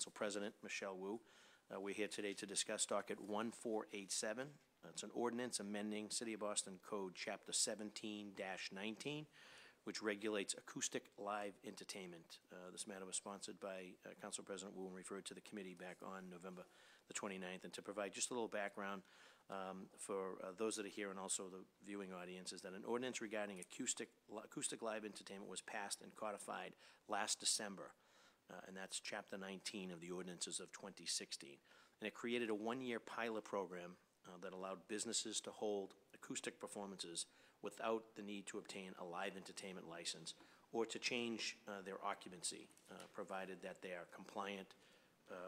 Council President, Michelle Wu. We're here today to discuss Docket 1487. It's an ordinance amending City of Boston Code Chapter 17-19, which regulates acoustic live entertainment. This matter was sponsored by Council President Wu and referred to the committee back on November the 29th. And to provide just a little background for those that are here and also the viewing audience, is that an ordinance regarding acoustic live entertainment was passed and codified last December. And that's Chapter 19 of the ordinances of 2016. And it created a one-year pilot program that allowed businesses to hold acoustic performances without the need to obtain a live entertainment license or to change their occupancy, provided that they are compliant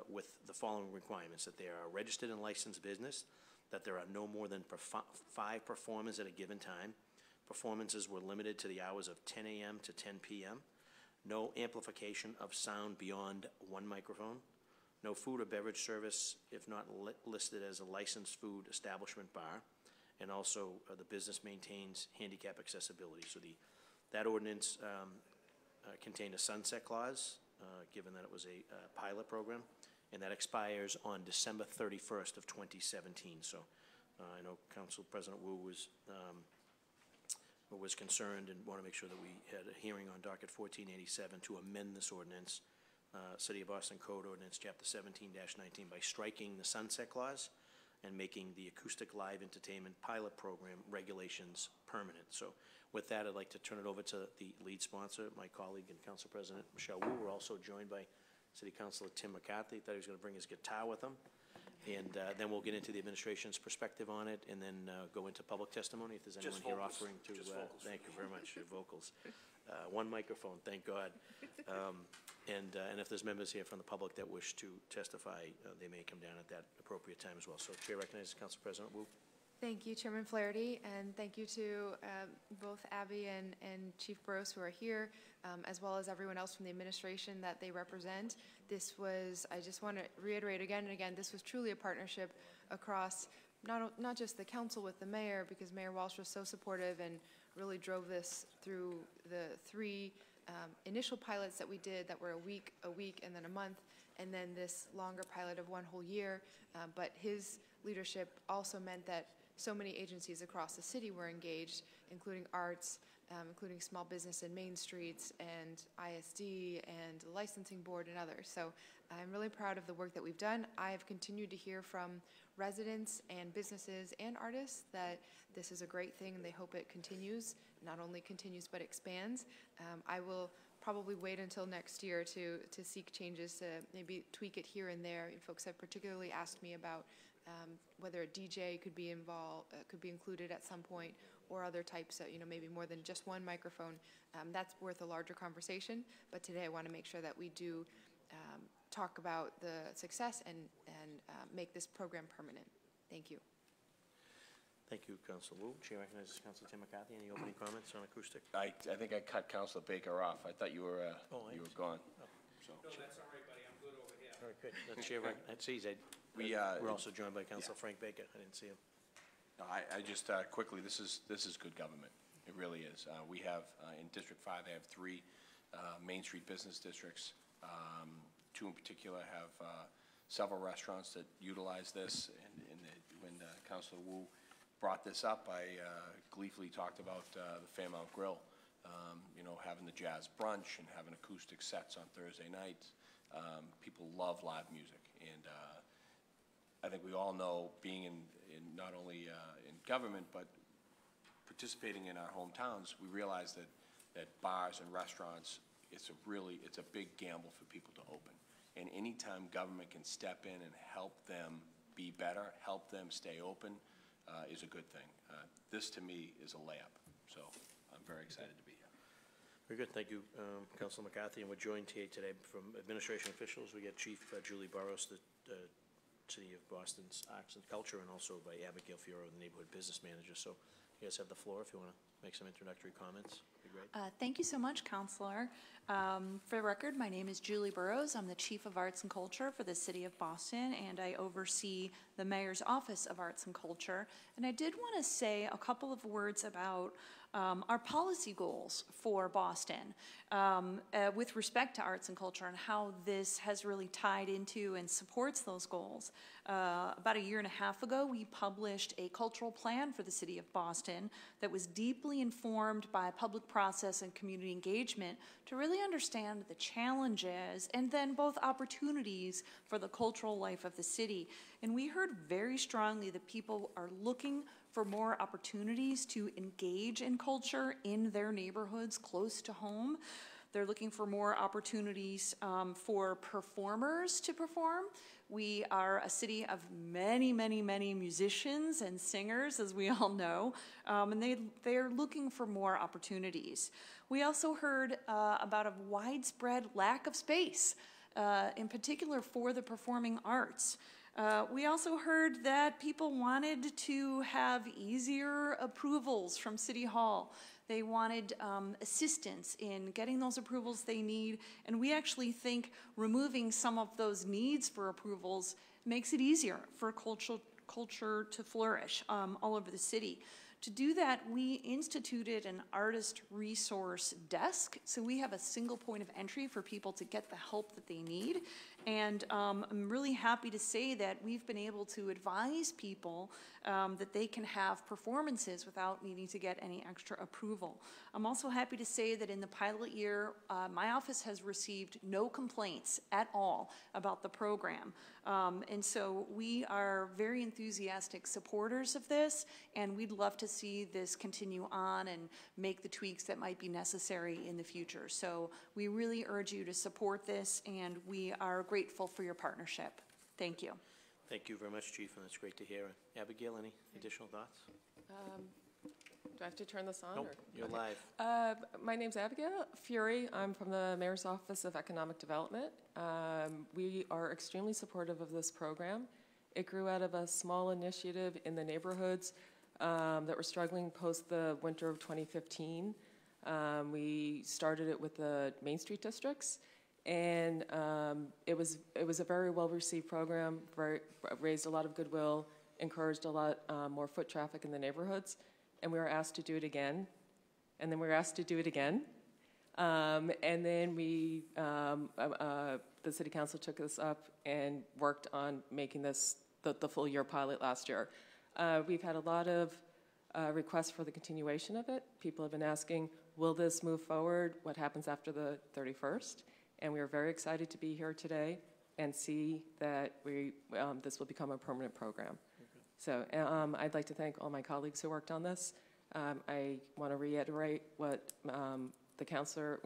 with the following requirements: that they are a registered and licensed business, that there are no more than 5 performers at a given time. Performances were limited to the hours of 10 a.m. to 10 p.m., no amplification of sound beyond 1 microphone, no food or beverage service if not listed as a licensed food establishment bar, and also the business maintains handicap accessibility. So that ordinance contained a sunset clause, given that it was a pilot program, and that expires on December 31st of 2017. So I know Council President Wu was concerned and want to make sure that we had a hearing on Docket 1487 to amend this ordinance, City of Boston Code Ordinance Chapter 17-19, by striking the sunset clause and making the acoustic live entertainment pilot program regulations permanent. So with that, I'd like to turn it over to the lead sponsor, my colleague and Council President Michelle Wu. We're also joined by City Councilor Tim McCarthy. Thought he was going to bring his guitar with him. And then we'll get into the administration's perspective on it, and then go into public testimony if there's anyone here offering to. Thank you very much. Your vocals. 1 microphone, thank God. And if there's members here from the public that wish to testify, they may come down at that appropriate time as well. So, Chair recognizes Council President Wu. Thank you, Chairman Flaherty, and thank you to both Abby and Chief Burrows who are here, as well as everyone else from the administration that they represent. This was, I just want to reiterate again and again, this was truly a partnership across not just the council with the mayor, because Mayor Walsh was so supportive and really drove this through the 3 initial pilots that we did that were a week, and then a month, and then this longer pilot of 1 whole year. But his leadership also meant that so many agencies across the city were engaged, including arts, including small business and Main Streets, and ISD, and the licensing board, and others. So I'm really proud of the work that we've done. I have continued to hear from residents and businesses and artists that this is a great thing, and they hope it continues, not only continues but expands. I will probably wait until next year to seek changes, to maybe tweak it here and there. Folks have particularly asked me about whether a DJ could be involved, could be included at some point, or other types of, maybe more than just 1 microphone. That's worth a larger conversation, but today I want to make sure that we do talk about the success and make this program permanent. Thank you. Thank you, Councilor Wu. Chair recognizes Councilor Tim McCarthy. Any opening comments on acoustic? I think I cut Councilor Baker off. I thought you were gone. Oh. So. No, that's all right, buddy. I'm good over here. All right, good. The chair sees it. We're also joined by Councilor Frank Baker. I didn't see him. No, I just quickly. This is good government. It really is. We have in District 5. They have 3 Main Street business districts. 2 in particular have several restaurants that utilize this. And when Councilor Wu brought this up, I gleefully talked about the Fairmount Grill. Having the jazz brunch and having acoustic sets on Thursday nights. People love live music, and I think we all know, being in not only in government but participating in our hometowns, we realize that bars and restaurants, it's a big gamble for people to open. And anytime government can step in and help them be better, help them stay open, is a good thing. This to me is a layup, so I'm very excited to be here. Very good. Thank you, Councilor McCarthy. And we're joined here today from administration officials. We got Chief Julie Burrows, the City of Boston's Arts and Culture, and also by Abigail Fioro, the Neighborhood Business Manager. So you guys have the floor if you want to make some introductory comments. Be great. Thank you so much, Councilor. For the record, my name is Julie Burrows. I'm the Chief of Arts and Culture for the City of Boston, and I oversee the Mayor's Office of Arts and Culture. And I did want to say a couple of words about our policy goals for Boston with respect to arts and culture and how this has really tied into and supports those goals. About a year and a half ago, we published a cultural plan for the city of Boston that was deeply informed by public process and community engagement to really understand the challenges and then both opportunities for the cultural life of the city. And we heard very strongly that people are looking for more opportunities to engage in culture in their neighborhoods close to home. They're looking for more opportunities for performers to perform. We are a city of many, many, many musicians and singers, as we all know, and they're looking for more opportunities. We also heard about a widespread lack of space, in particular for the performing arts. We also heard that people wanted to have easier approvals from City Hall. They wanted assistance in getting those approvals they need, and we actually think removing some of those needs for approvals makes it easier for culture to flourish all over the city. To do that, we instituted an artist resource desk, so we have a single point of entry for people to get the help that they need. And I'm really happy to say that we've been able to advise people that they can have performances without needing to get any extra approval. I'm also happy to say that in the pilot year, my office has received no complaints at all about the program. And so we are very enthusiastic supporters of this, and we'd love to see this continue on and make the tweaks that might be necessary in the future. So we really urge you to support this, and we are grateful for your partnership. Thank you. Thank you very much, Chief, and that's great to hear. Abigail, any additional thoughts? Do I have to turn this on? Nope, or? you're Okay. live. My name's Abigail Fury. I'm from the Mayor's Office of Economic Development. We are extremely supportive of this program. It grew out of a small initiative in the neighborhoods that were struggling post the winter of 2015. We started it with the Main Street districts, and it was a very well-received program, raised a lot of goodwill, encouraged a lot more foot traffic in the neighborhoods, and we were asked to do it again, and then we were asked to do it again, and then the City Council took this up and worked on making this the full year pilot last year. We've had a lot of requests for the continuation of it. People have been asking, will this move forward? What happens after the 31st? And we are very excited to be here today and see that this will become a permanent program. So I'd like to thank all my colleagues who worked on this. I want to reiterate what the Councilor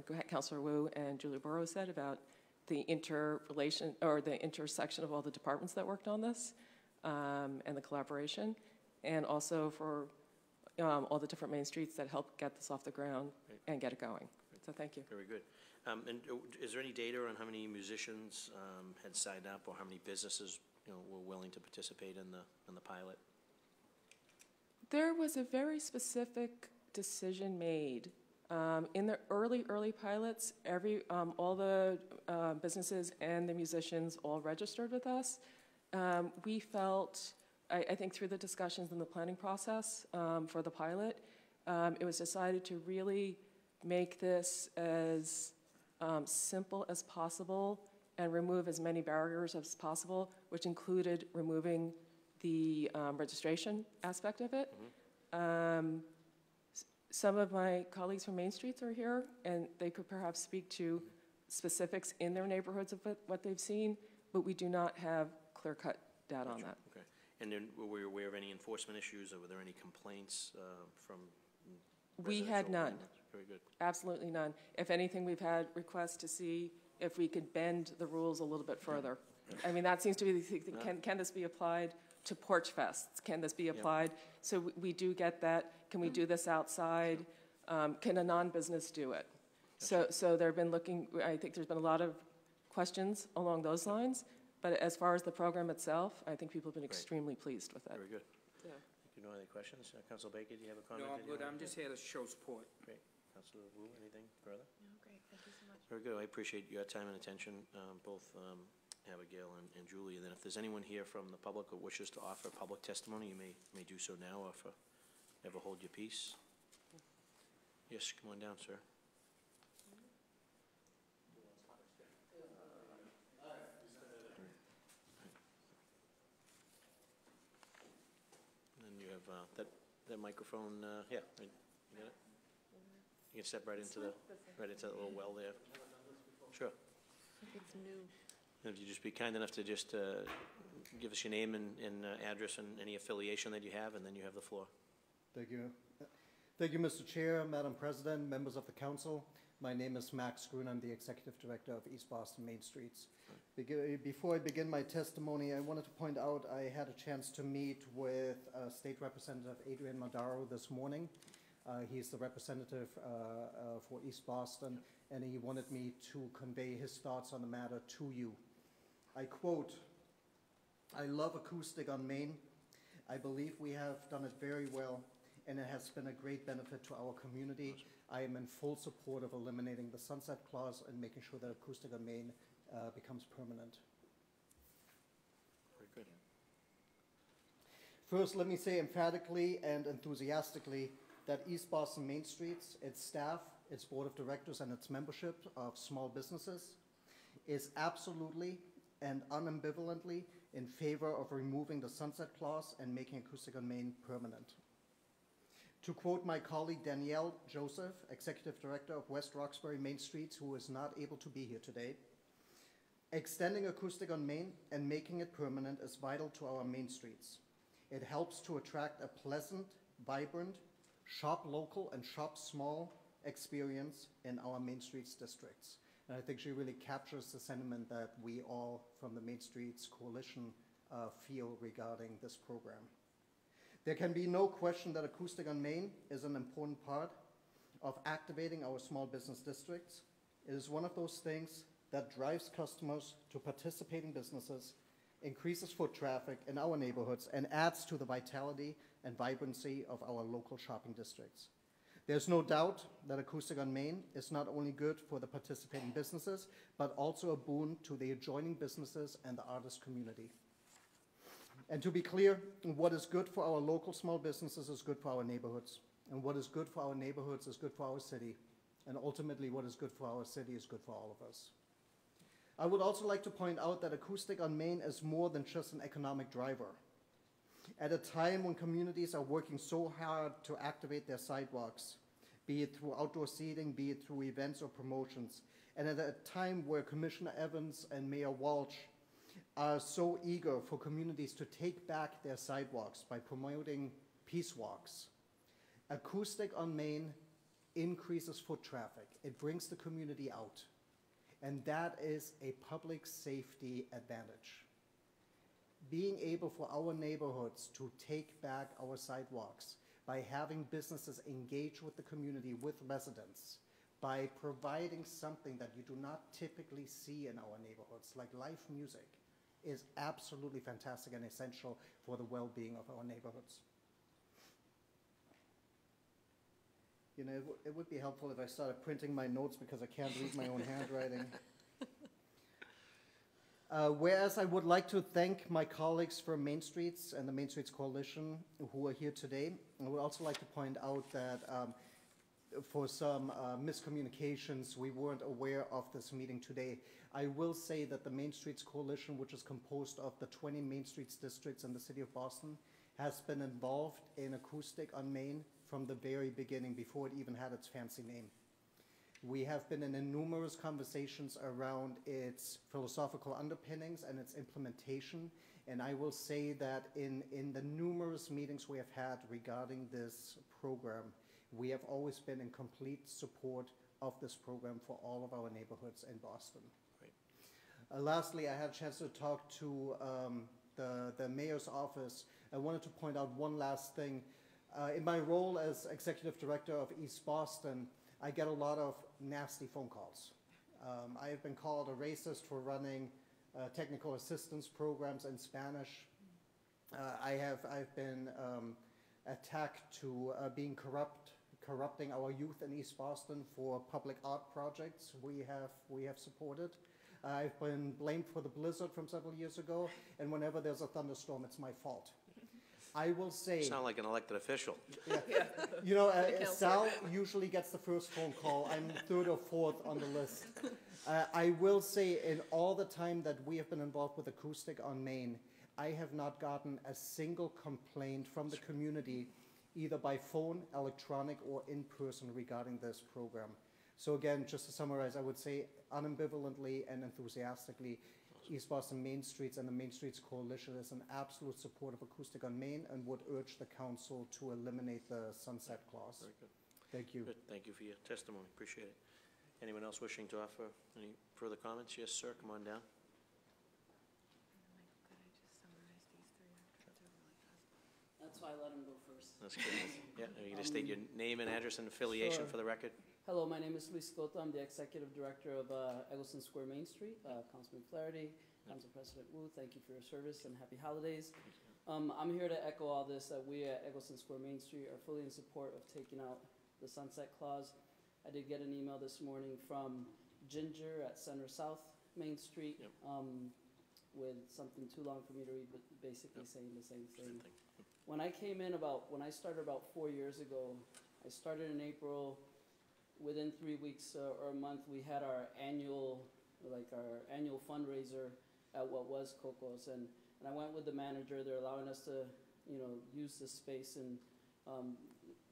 Wu and Julie Burrows said about the interrelation or the intersection of all the departments that worked on this and the collaboration, and also for all the different main streets that helped get this off the ground and get it going. So thank you. Very good. And is there any data on how many musicians had signed up, or how many businesses were willing to participate in the pilot? There was a very specific decision made. In the early pilots, all the businesses and the musicians all registered with us. We felt, I think through the discussions in the planning process for the pilot, it was decided to really make this as simple as possible and remove as many barriers as possible, which included removing the registration aspect of it. Mm-hmm. Some of my colleagues from Main Streets are here, and they could perhaps speak to specifics in their neighborhoods of what they've seen, but we do not have clear-cut data on that. Okay. And then were you aware of any enforcement issues, or were there any complaints from We had none. Very good. Absolutely none. If anything, we've had requests to see if we could bend the rules a little bit further. I mean, that seems to be the thing. Can this be applied to porch fests? Can this be applied? So we do get that. Can we do this outside? Can a non-business do it? So they've been looking, I think there's been a lot of questions along those lines, but as far as the program itself, I think people have been extremely pleased with that. Very good. Yeah. You know, any questions? Councilor Baker, do you have a comment? No, I'm good. I'm just here to show support. Great. Councilor Wu, anything further? No, great, thank you so much. Very good. I appreciate your time and attention, both Abigail and Julie. And then if there's anyone here from the public who wishes to offer public testimony, you may do so now, or ever hold your peace. Yes, come on down, sir. And you have that microphone, yeah, right, you got it? You can step right into that little well there. Sure. It's new. And if you just be kind enough to just give us your name and address and any affiliation that you have, and then you have the floor. Thank you. Thank you, Mr. Chair, Madam President, members of the council. My name is Max Grun. I'm the Executive Director of East Boston Main Streets. Before I begin my testimony, I wanted to point out I had a chance to meet with State Representative Adrian Madaro this morning. He's the representative for East Boston, and he wanted me to convey his thoughts on the matter to you. I quote, "I love acoustic on Main. I believe we have done it very well, and it has been a great benefit to our community. I am in full support of eliminating the sunset clause and making sure that acoustic on Main becomes permanent." Very good. First, let me say emphatically and enthusiastically that East Boston Main Streets, its staff, its board of directors, and its membership of small businesses is absolutely and unambivalently in favor of removing the sunset clause and making acoustic on Main permanent. To quote my colleague Danielle Joseph, Executive Director of West Roxbury Main Streets, who is not able to be here today, extending acoustic on Main and making it permanent is vital to our main streets. It helps to attract a pleasant, vibrant, shop local and shop small experience in our Main Streets districts. And I think she really captures the sentiment that we all from the Main Streets Coalition feel regarding this program. There can be no question that acoustic on Main is an important part of activating our small business districts. It is one of those things that drives customers to participating businesses, increases foot traffic in our neighborhoods, and adds to the vitality and vibrancy of our local shopping districts. There's no doubt that acoustic on Main is not only good for the participating businesses, but also a boon to the adjoining businesses and the artist community. And to be clear, what is good for our local small businesses is good for our neighborhoods. And what is good for our neighborhoods is good for our city. And ultimately, what is good for our city is good for all of us. I would also like to point out that acoustic on Main is more than just an economic driver. At a time when communities are working so hard to activate their sidewalks, be it through outdoor seating, be it through events or promotions, and at a time where Commissioner Evans and Mayor Walsh are so eager for communities to take back their sidewalks by promoting peace walks, acoustic on Main increases foot traffic. It brings the community out, and that is a public safety advantage. Being able for our neighborhoods to take back our sidewalks by having businesses engage with the community, with residents, by providing something that you do not typically see in our neighborhoods, like live music, is absolutely fantastic and essential for the well-being of our neighborhoods. You know, it would be helpful if I started printing my notes because I can't read my own handwriting. Whereas I would like to thank my colleagues from Main Streets and the Main Streets Coalition who are here today. I would also like to point out that for some miscommunications, we weren't aware of this meeting today. I will say that the Main Streets Coalition, which is composed of the 20 Main Streets districts in the city of Boston, has been involved in acoustic on Main from the very beginning, before it even had its fancy name. We have been in numerous conversations around its philosophical underpinnings and its implementation, and I will say that in the numerous meetings we have had regarding this program, we have always been in complete support of this program for all of our neighborhoods in Boston. Great. Lastly, I had a chance to talk to the mayor's office. I wanted to point out one last thing. In my role as executive director of East Boston, I get a lot of nasty phone calls. I have been called a racist for running technical assistance programs in Spanish. I've been attacked to being corrupting our youth in East Boston for public art projects we have supported. I've been blamed for the blizzard from several years ago, and whenever there's a thunderstorm, it's my fault. I will say, Sound like an elected official. you know, Sal usually gets the first phone call. I'm third or fourth on the list. I will say, in all the time that we have been involved with acoustic on Main, I have not gotten a single complaint from the community, either by phone, electronic, or in person regarding this program. So again, just to summarize, I would say unambivalently and enthusiastically, East Boston Main Streets and the Main Streets Coalition is in absolute support of acoustic on Main and would urge the council to eliminate the sunset clause. Very good. Thank you. Good. Thank you for your testimony. Appreciate it. Anyone else wishing to offer any further comments? Yes, sir. Come on down. That's why I let him go first. That's good. Yeah, are you going to state your name and address and affiliation Sure. for the record? Hello, my name is Luis Scotto. I'm the Executive Director of Eggleston Square Main Street. Councilman Flaherty, Council President Wu, thank you for your service and happy holidays. I'm here to echo all this, that we at Eggleston Square Main Street are fully in support of taking out the sunset clause. I did get an email this morning from Ginger at Center South Main Street with something too long for me to read, but basically saying the same thing. When I came in when I started about 4 years ago, I started in April. Within 3 weeks or a month, we had our annual fundraiser at what was Coco's, and I went with the manager. They're allowing us to, use the space, and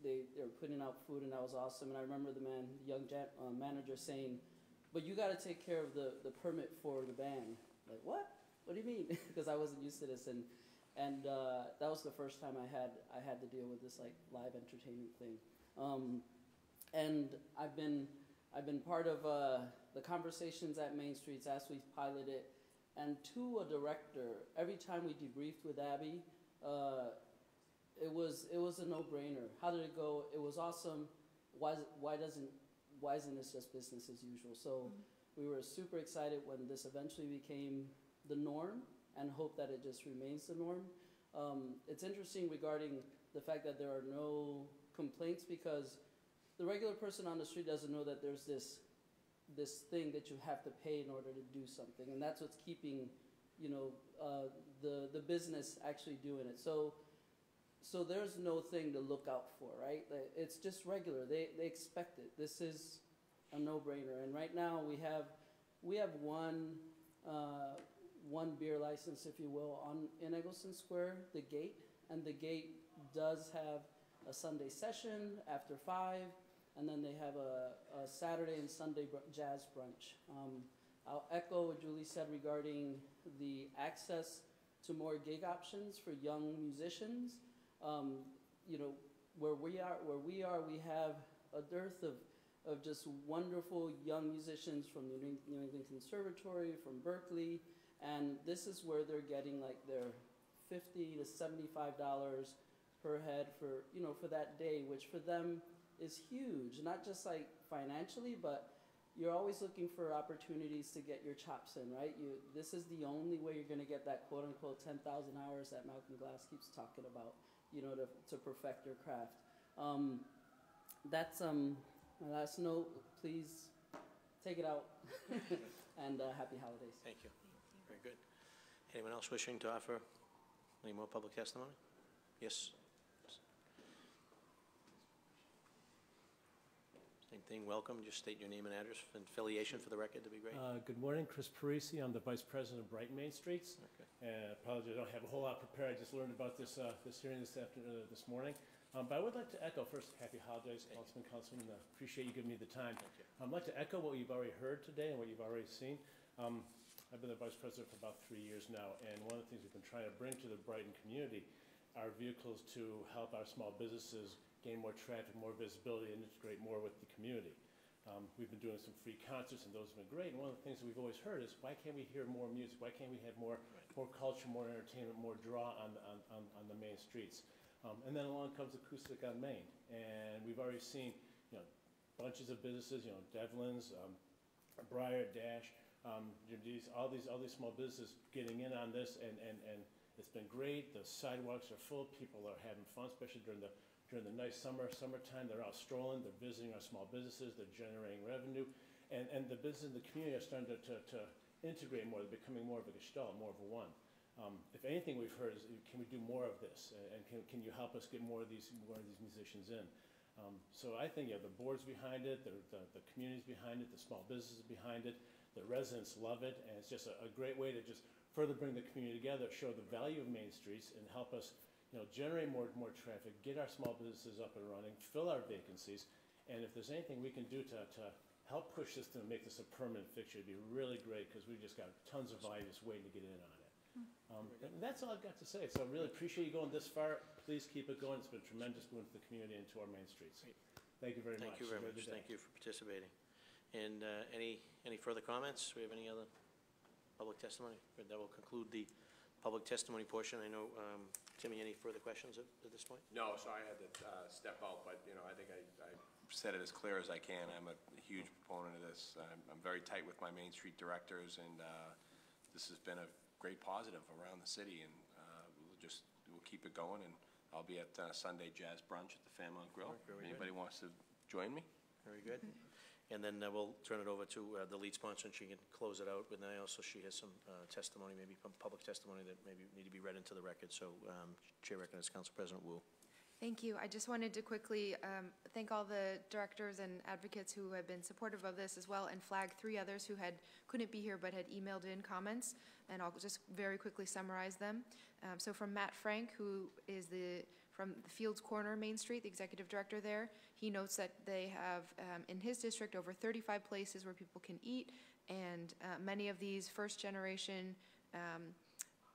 they were putting out food, and that was awesome. And I remember the young manager saying, "But you got to take care of the permit for the band." Like, what? What do you mean? Because I wasn't used to this, and that was the first time I had to deal with this like live entertainment thing. And I've been part of the conversations at Main Streets as we pilot it, and to a director, every time we debriefed with Abby, it was a no-brainer. How did it go? It was awesome. Why isn't this just business as usual? So we were super excited when this eventually became the norm, and hope that it just remains the norm. It's interesting regarding the fact that there are no complaints, because the regular person on the street doesn't know that there's this thing that you have to pay in order to do something, and that's what's keeping, the business actually doing it. So there's no thing to look out for, right? It's just regular. They expect it. This is a no-brainer. And right now we have one beer license, if you will, in Eggleston Square, the Gate, and the Gate does have a Sunday session after 5, and then they have a Saturday and Sunday jazz brunch. I'll echo what Julie said regarding the access to more gig options for young musicians. Where we are, we have a dearth of just wonderful young musicians from the New England Conservatory, from Berkeley, and this is where they're getting like their $50 to $75 per head for that day, which for them is huge, not just like financially, but you're always looking for opportunities to get your chops in, right? This is the only way you're going to get that quote-unquote 10,000 hours that Malcolm Glass keeps talking about, to perfect your craft. That's my last note. Please take it out, and happy holidays. Thank you. Very good. Anyone else wishing to offer any more public testimony? Yes. Same thing. Welcome. Just state your name and address and affiliation for the record. To be great. Good morning, Chris Parisi. I'm the Vice President of Brighton Main Streets. Okay. And apologize, I don't have a whole lot prepared. I just learned about this hearing this morning. But I would like to echo first, happy holidays, Councilman. Appreciate you giving me the time. Thank you. I'd like to echo what you've already heard today and what you've already seen. I've been the Vice President for about 3 years now, and one of the things we've been trying to bring to the Brighton community are vehicles to help our small businesses gain more traffic, more visibility, and integrate more with the community. We've been doing some free concerts, and those have been great. And one of the things that we've always heard is, why can't we hear more music? Why can't we have more culture, more entertainment, more draw on the main streets? And then along comes acoustic on Main, and we've already seen, bunches of businesses, Devlin's, Briar, Dash, all these small businesses getting in on this, and it's been great. The sidewalks are full. People are having fun, especially during the nice summertime. They're out strolling. They're visiting our small businesses. They're generating revenue, and the business and the community are starting to integrate more. They're becoming more of a gestalt, more of a one. If anything we've heard is, can we do more of this? And can you help us get more of these musicians in? So I think, yeah, the board's behind it, the community's behind it, the small businesses behind it, the residents love it, and it's just a great way to just further bring the community together, show the value of Main Streets, and help us, generate more traffic, get our small businesses up and running, fill our vacancies, and if there's anything we can do to help push this to make this a permanent fixture, it'd be really great, because we've just got tons of volume just waiting to get in on it. And that's all I've got to say. So I really appreciate you going this far. Please keep it going. It's been a tremendous boon to the community and to our Main Streets. Thank you very much. Thank you very much. Thank you for participating. And any further comments? Do we have any other public testimony? Good, that will conclude the public testimony portion. I know, Timmy, any further questions at this point? No, so I had to step out, but, I think I said it as clear as I can. I'm a huge proponent of this. I'm very tight with my Main Street directors, and this has been a great positive around the city, and we'll keep it going, and I'll be at Sunday Jazz Brunch at the Fairmont Grill. If anybody wants to join me. Very good. And then we'll turn it over to the lead sponsor, and she can close it out. But then she has some testimony, maybe public testimony that maybe need to be read into the record. So Chair recognizes Council President Wu. Thank you. I just wanted to quickly thank all the directors and advocates who have been supportive of this as well, and flag 3 others who couldn't be here but had emailed in comments, and I'll just very quickly summarize them. So from Matt Frank, who is from the Fields Corner Main Street, the executive director there, he notes that they have in his district over 35 places where people can eat, and many of these first-generation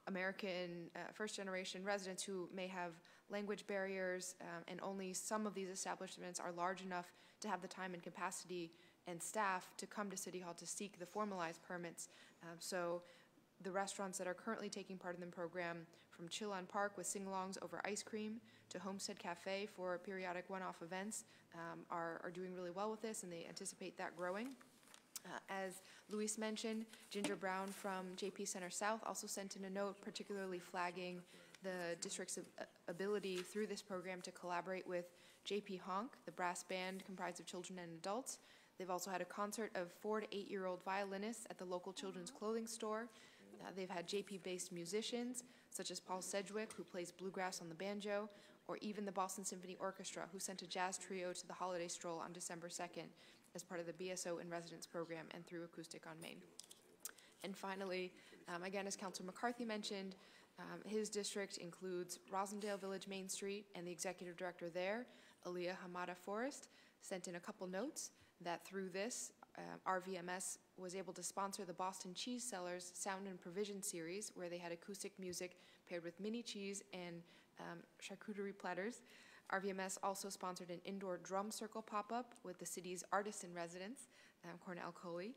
American first-generation residents who may have language barriers, and only some of these establishments are large enough to have the time and capacity and staff to come to City Hall to seek the formalized permits. So the restaurants that are currently taking part in the program, from Chill on Park with sing-alongs over ice cream to Homestead Cafe for periodic one-off events, are doing really well with this, and they anticipate that growing. As Luis mentioned, Ginger Brown from JP Center South also sent in a note particularly flagging the district's ability through this program to collaborate with JP Honk, the brass band comprised of children and adults. They've also had a concert of 4 to 8-year-old violinists at the local children's clothing store. They've had JP-based musicians, such as Paul Sedgwick, who plays bluegrass on the banjo, or even the Boston Symphony Orchestra, who sent a jazz trio to the holiday stroll on December 2nd as part of the BSO in Residence program and through Acoustic on Main. And finally, again, as Councilor McCarthy mentioned, his district includes Rosendale Village Main Street, and the executive director there, Aliyah Hamada Forrest, sent in a couple notes that through this, RVMS was able to sponsor the Boston Cheese Sellers Sound and Provision series, where they had acoustic music paired with mini cheese and charcuterie platters. RVMS also sponsored an indoor drum circle pop-up with the city's artist in residence, Cornell Coley,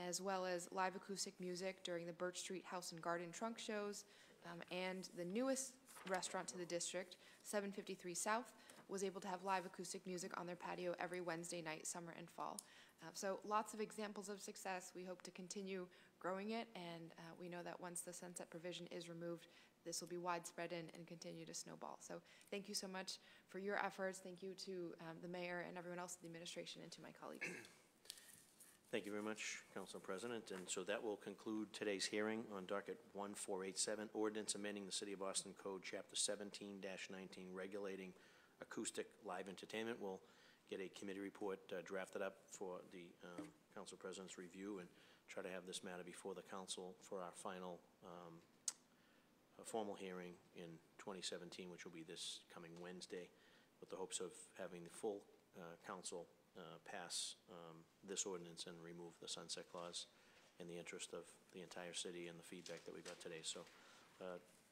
as well as live acoustic music during the Birch Street House and Garden trunk shows, and the newest restaurant to the district, 753 South, was able to have live acoustic music on their patio every Wednesday night, summer and fall. So lots of examples of success. We hope to continue growing it, and we know that once the sunset provision is removed, this will be widespread and continue to snowball. So thank you so much for your efforts. Thank you to the mayor and everyone else in the administration, and to my colleagues. Thank you very much, Council President. And so that will conclude today's hearing on docket 1487, Ordinance amending the City of Boston Code, Chapter 17-19, regulating acoustic live entertainment. We'll get a committee report drafted up for the Council President's review, and try to have this matter before the Council for our final formal hearing in 2017, which will be this coming Wednesday, with the hopes of having the full Council pass this ordinance and remove the sunset clause in the interest of the entire city and the feedback that we got today. So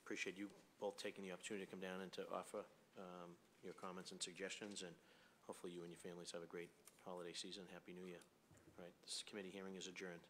appreciate you both taking the opportunity to come down and to offer your comments and suggestions, and hopefully you and your families have a great holiday season. Happy New Year. All right, this committee hearing is adjourned.